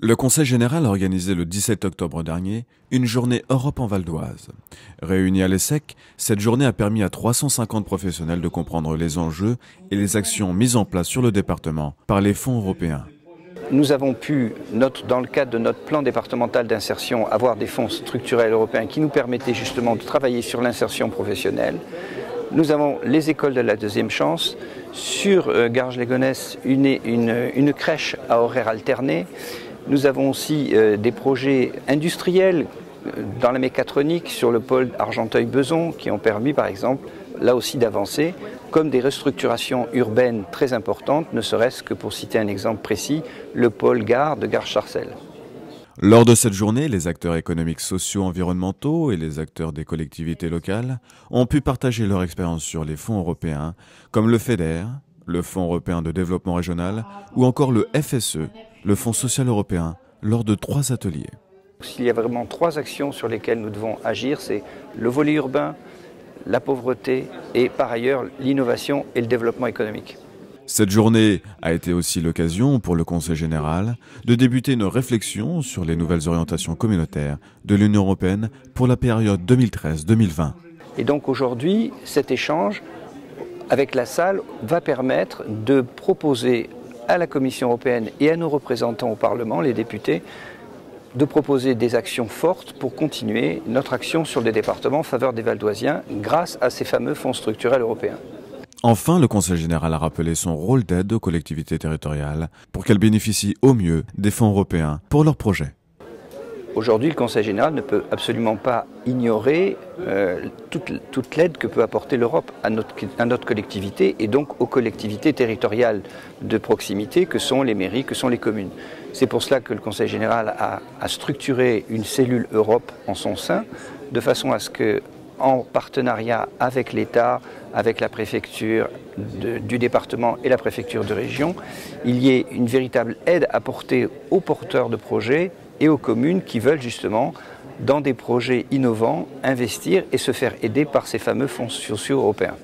Le Conseil général a organisé le 17 octobre dernier une journée Europe en Val d'Oise. Réunie à l'ESSEC, cette journée a permis à 350 professionnels de comprendre les enjeux et les actions mises en place sur le département par les fonds européens. Nous avons pu, dans le cadre de notre plan départemental d'insertion, avoir des fonds structurels européens qui nous permettaient justement de travailler sur l'insertion professionnelle. Nous avons les écoles de la deuxième chance, sur Garges-les-Gonesse une crèche à horaires alternés. Nous avons aussi des projets industriels dans la mécatronique sur le pôle Argenteuil-Beson qui ont permis par exemple là aussi d'avancer, comme des restructurations urbaines très importantes, ne serait-ce que pour citer un exemple précis, le pôle gare de Garges-Sarcelles. Lors de cette journée, les acteurs économiques, sociaux, environnementaux et les acteurs des collectivités locales ont pu partager leur expérience sur les fonds européens, comme le FEDER, le Fonds européen de développement régional, ou encore le FSE, le Fonds social européen, lors de 3 ateliers. Il y a vraiment 3 actions sur lesquelles nous devons agir, c'est le volet urbain, la pauvreté et par ailleurs l'innovation et le développement économique. Cette journée a été aussi l'occasion pour le Conseil général de débuter une réflexion sur les nouvelles orientations communautaires de l'Union européenne pour la période 2013-2020. Et donc aujourd'hui, cet échange avec la salle va permettre de proposer à la Commission européenne et à nos représentants au Parlement, les députés, de proposer des actions fortes pour continuer notre action sur les départements en faveur des Valdoisiens grâce à ces fameux fonds structurels européens. Enfin, le Conseil général a rappelé son rôle d'aide aux collectivités territoriales pour qu'elles bénéficient au mieux des fonds européens pour leurs projets. Aujourd'hui, le Conseil général ne peut absolument pas ignorer toute l'aide que peut apporter l'Europe à notre collectivité et donc aux collectivités territoriales de proximité que sont les mairies, que sont les communes. C'est pour cela que le Conseil général a structuré une cellule Europe en son sein, de façon à ce que, en partenariat avec l'État, avec la préfecture du département et la préfecture de région, il y ait une véritable aide apportée aux porteurs de projets et aux communes qui veulent justement, dans des projets innovants, investir et se faire aider par ces fameux fonds sociaux européens.